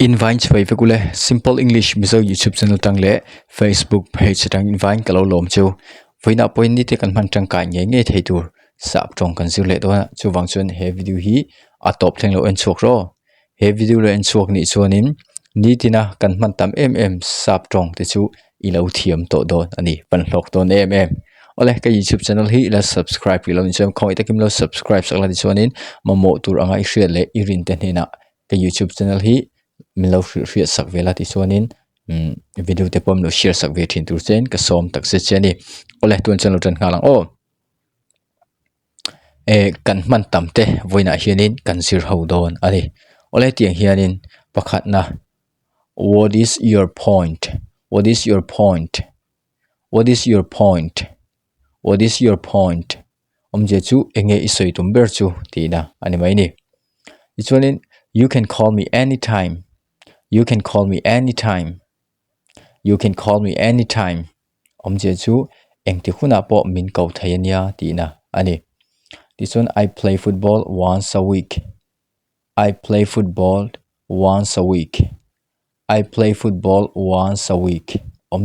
Invite chwai vekule simple English mizo YouTube channel tangle Facebook page tang invite kalo lom chu voina point ni te kan man tang ka nge thei tur sap tong kan zir le do chu wang chun he video hi a top thleng lo en chok ro he video lo en chok ni chuanin Nitina kan man tam sap tong te chu I lo thiam to don ani pan hlok ton ole ka YouTube channel hi la subscribe lo ni cham khoi takim lo subscribe sakla ni chuanin mamo tur anga I hriat le irin te hena ka YouTube channel hi Milo share sak vela ti chuanin video te pom lo share sak ve thin tur chen ka som tak se cheni ole tuan chen lo tan ngalang o kan man tamte voina hianin kan sir ho don ani ole tiang hianin pakhat na what is your point what is your point what is your point what is your point je chu enge isoi tumber chu tina ani mai ni chuanin you can call me anytime. You can call me anytime. You can call me anytime. Je chu engti khuna po min kau thayania tina ani. This one I play football once a week. I play football once a week. I play football once a week.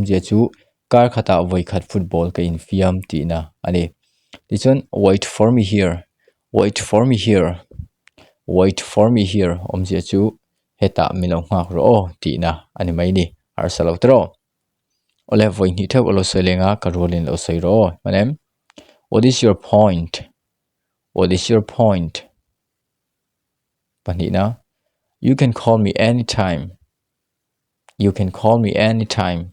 Je chu kar khata voi khat football ka in fiam tina ani. This one wait for me here. Wait for me here. Wait for me here. Je chu heta milong ngak ro tina ani mai ni har salo tro ole voi ni thau olo selenga karolin lo sei ro manem what is your point what is your point panina you can call me anytime you can call me anytime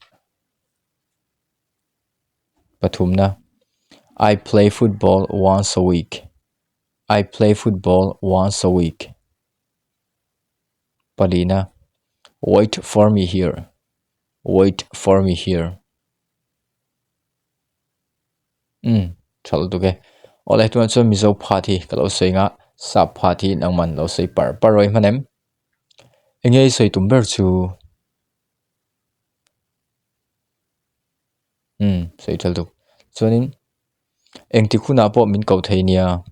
pathumna I play football once a week I play football once a week Palina, wait for me here. Wait for me here. Chal tuke. Oleh tuan so mizo party kalau soinga sap party nang man lo sei paroi manem. Engei sei tumber chu. Sei chal tuk. Chuanin engti khuna po min kau thei nia.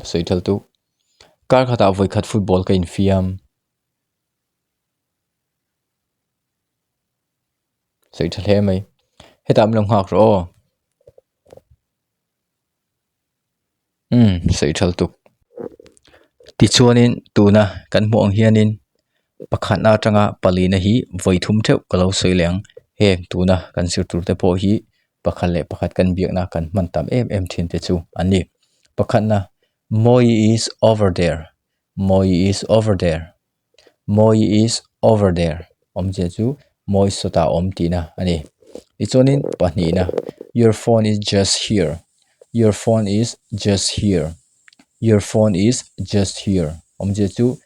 Sei chal tuk. Kar khata voi khat football ka in fiam. Sei chal he mai. Hetam long hak ro. Sei chal tuk. Ti chuanin tuna kan mo ang hianin pakhat na tanga palina hi voi thum theu kalau soileng he tuna kan sir tur te po hi pakhat le pakhat kan biak na kan man tam thin te chu ani pakhat na Moi is over there. Moi is over there. Moi is over there. Je chu moi sota tina ani. Ichonin panina. Your phone is just here. Your phone is just here. Your phone is just here. Je chu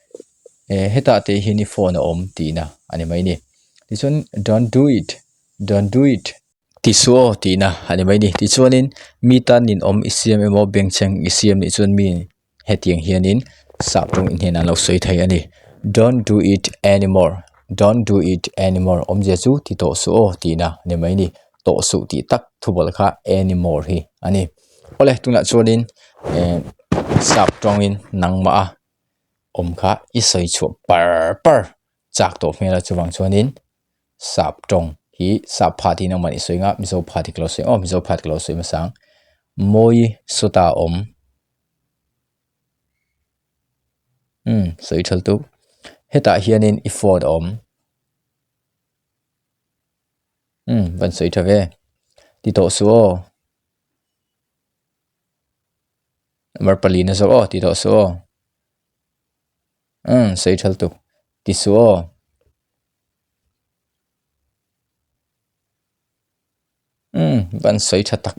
heta te hini phone tina ani mai ni. This one don't do it. Don't do it. Tisuo tina ani mai ni tichuanin mi tan nin isiam emo bengcheng isiam ni chuan mi hetiang hianin saptung in hena lo soi thai ani don't do it anymore don't do it anymore je chu ti to su tina ni mai ni to su ti tak thubol kha anymore hi ani ole tuna chuanin saptung in nangma kha isoi chu par chak to mela chuwang chuanin saptung hi sap phati nang mani soinga mizo phati close mizo phat close masang moi suta soi thal tu heta hianin ifod ban soi thave ti to su mar palina so ti to su soi thal tu ti su ban soi thatak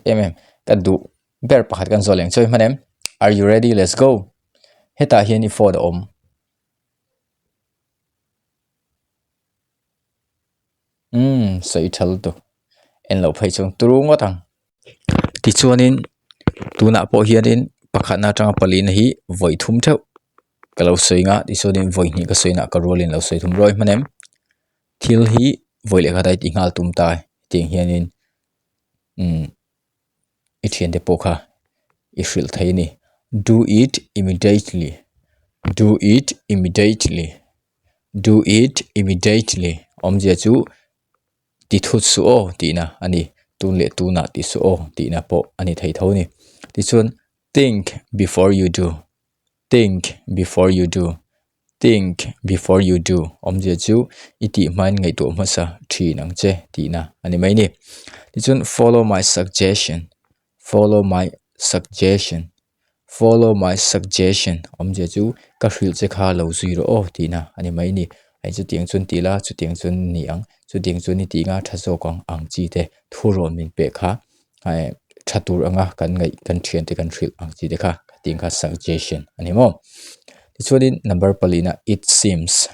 ka du ber pakhat kan zoleng choi manem are you ready let's go heta hian I for soi thal tu en lo phai chung turung watang ti chuanin tuna po hianin pakhat na tanga palina hi voi thum theu kalau soinga ti chuanin voi ni ka soina ka rolin lo soi thum roi manem thil hi voi le khatai ti ngal tum tai ting hianin ithian de pokha I hril thai ni do it immediately Do it immediately. Do it immediately. Omzia chu ti thut su o ti na ani tun le tu na ti su o ti na po ani thei tho ni. Ti chuan think before you do. Think before you do. Think before you do. Omzia chu iti man ngai to masa thi nang che ti na ani mai ni. Ti chuan follow my suggestion. Follow my suggestion. Follow my suggestion. Omzia chu ka hril che kha lo zui ro o ti na ani mai ni. Ai chu tiang chun ti la chu tiang chun ni ang chu tiang chun ni ti nga tha zo kong ang chi te thu ron min pe kha ai thatur anga kan ngai kan thian te kan hril ang chi te kha ting kha suggestion ani mo. Ti chuan number palina it seems.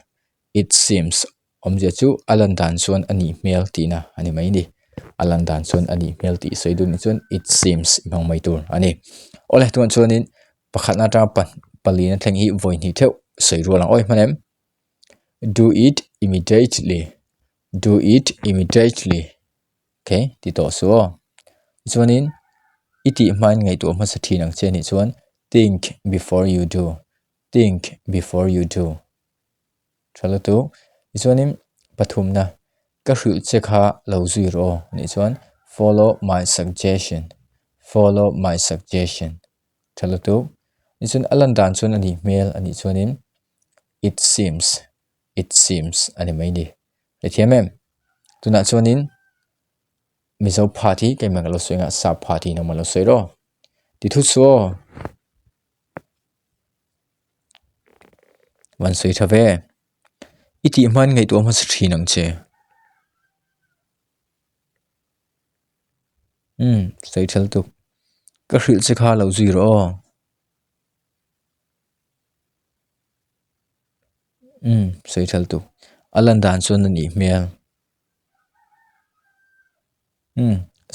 It seems. Omzia chu alan dan chuan ani mel ti na ani mai ni. Alan dan chuan ani mel ti soidun ni chuan it seems imang mai tur ani. Ole tuan chuanin pakhat na tang palina thleng hi voi ni theu sei ro lang oi manem. Do it immediately. Do it immediately. Okay, ti to so. Chuanin iti man ngai to ma sa thi nang che ni chuan think before you do. Think before you do. Chalo tu chuanin pathum na ka hril che kha lo zui ro ni chuan follow my suggestion. Follow my suggestion. Chalo tu ni chuan alan dan chuan ani mel ani chuanin it seems. It seems ani mai ni. Le thiamem tuna chuanin mizo party ke mangalo soinga sub party no malo soiro ti thu so wan soi thave iti man ngai to ma thri nang che sei thal tu ka hril che kha lo zui ro sei thal tu alan dan chuan ani mel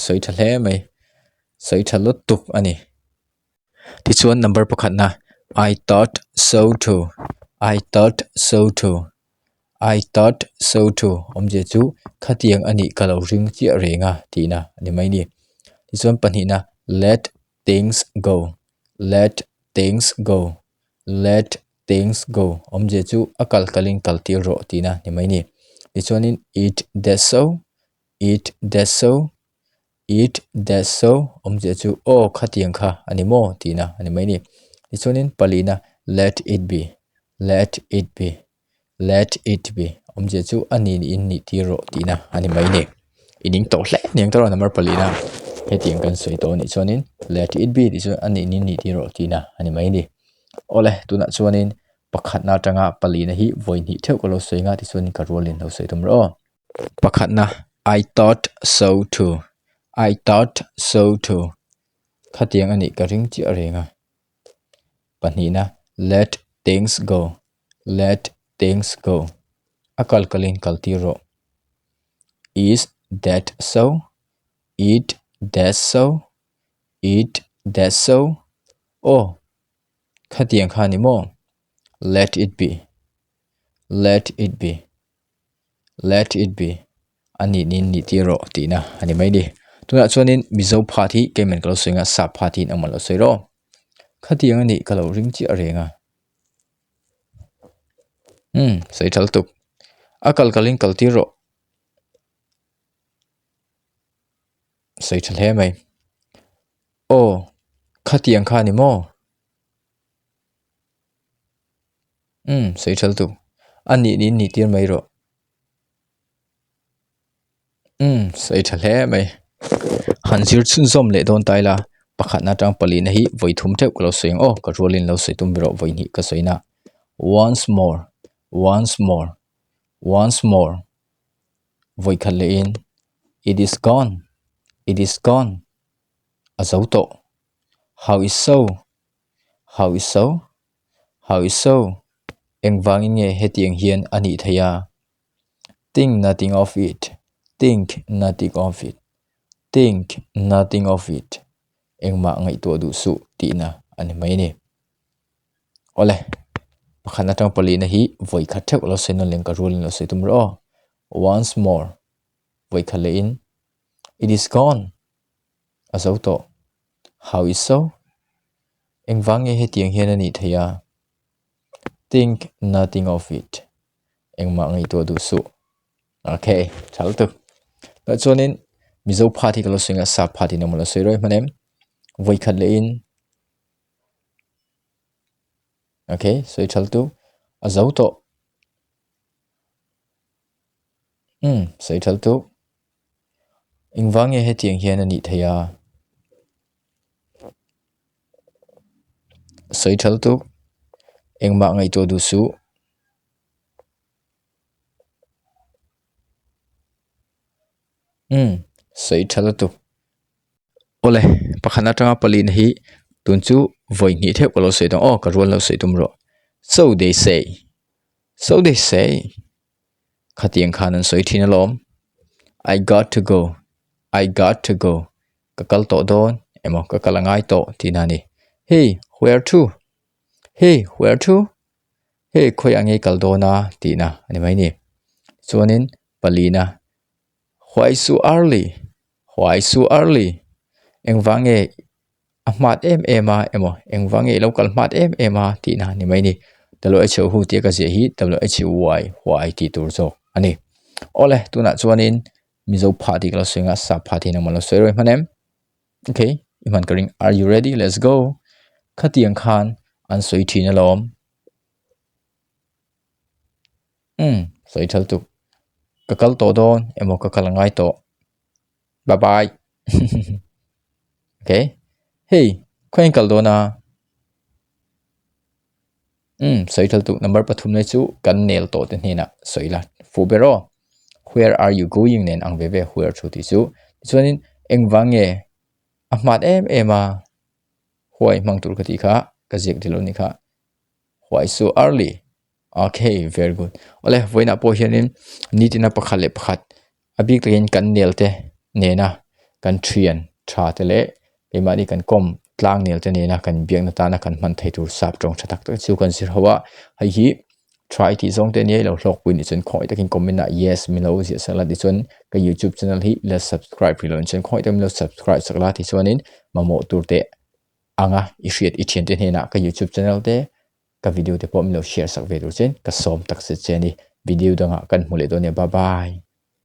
sei thal he mai sei thal lot tup ani ti chuan number pakhat na I thought so too. I thought so too. I thought so too. Omje chu khatiang ani kalo ring chi renga tina ani mai ni. Ti chuan pani na let things go. Let things go. Let things go. Omje chu akal kaling kalti ro tina ni mai ni. Ti chuan in it that so. It that so. It that so. Omje chu o khatiang kha ani mo tina ani mai ni. Ti chuan in palina let it be. Let it be. Let it be. Omje chu ani ni in ni ti ro tina ani mai ni. Ining to hle niang to number palina. He tiang kan soi to ni chuanin let it be ti chu ani ni ni ti ro tina ani mai ni. Ole tuna chuanin pakhat na tanga palina hi voi ni theu ko lo soi nga ti chuanin ka rolin lo soi tum ro. Pakhat na I thought so too. I thought so too. Khatiang ani ka ring chi arenga. Panina let things go. Let things go. Akal kalin kaltiro. Is that so? It that so? It that so? Oh, khatiang khani mo. Let it be. Let it be. Let it be. Ani nin ni tiro tina ani mai di. Tuna chuanin mizo party kemen kalo soinga sa party na malo soiro. Khatiang ani kalo ring chi arenga. Sei thal tuk. Akal kalin kaltiro. Sei thal he mai. Oh, khatiang khani mo. Sei thal tuk. Ani nin ni tir mai ro. Sei thal he mai. Hanzir chun zom le don tai la pakhat na tang pali na hi voi thum theu kalo soing o ka rolin lo sei tum biro voi ni ka soina. Once more. Once more. Once more. Voi khale in. It is gone. It is gone. Azauto. How is so? How is so? How is so? Engwangin nge hetiang hian ani thaya. Think nothing of it. Think nothing of it. Think nothing of it. Engma ngai to du su tina ani mai ni. Ole. Pakhat na tang pali na hi voi khat theu lo sei no leng ka rolin lo sei tum ro. Once more. Voi khale in. It is gone. Azauto. How is so? Engwang nge hetiang hian ani thaya. think nothing of it engma ngai to du su okay chal tu la chonin mizo phathi kalo swinga sa phathi na mala soiroi manem voi khat le in okay soi chal tu azau to soi chal tu ingwange he tiang hian ani thaya soi chal tu engma ngai to du su soi chal tu ole pakhana tanga palin hi tunchu voi ni thep kalo sei dong ka rol lo sei tum ro so they say khatiang khanan soi thina lom I got to go kakal to don emo kakalangai to tinani hey where to hey khoi ange kal dona tina ani mai ni chuanin palina why so early engwange ahmat ema emo engwange local mat ema tina ni mai ni WHO hu te ka je hi why ti tur zo ani ole tuna chuanin mizo phathi kala swinga sa phathi na malo soiroi manem okay iman karing are you ready let's go khatiang khan an soi thina lom soi thal tu kakal to don emo kakalangai to bye bye okay hey khoin kal dona soi thal tu number pathum nei chu kan nail to te hina soila fubero where are you going nen ang bebe where chu ti chu chuanin engwange ahmat ema huai mangtur khati kha kajek diloni kha why so early okay very good ole voina po hianin nitina pakhale pakhat abik takin kan nelte nena kan thian tha tele emani kan kom tlang nelte nena kan biang na ta na kan man thei tur sap tong thatak to chu kan sir hawa hai hi try ti zong te ne lo hlok pui ni chen khoi takin comment na yes mi lo ji sala di chun ka YouTube channel hi la subscribe ri lo chen khoi tam lo subscribe sakla ti chuanin mamo tur te anga ifriat ichian te hena ka YouTube channel te ka video te pom lo share sak ve ru chen ka som tak se cheni video danga kan mule do ne bye bye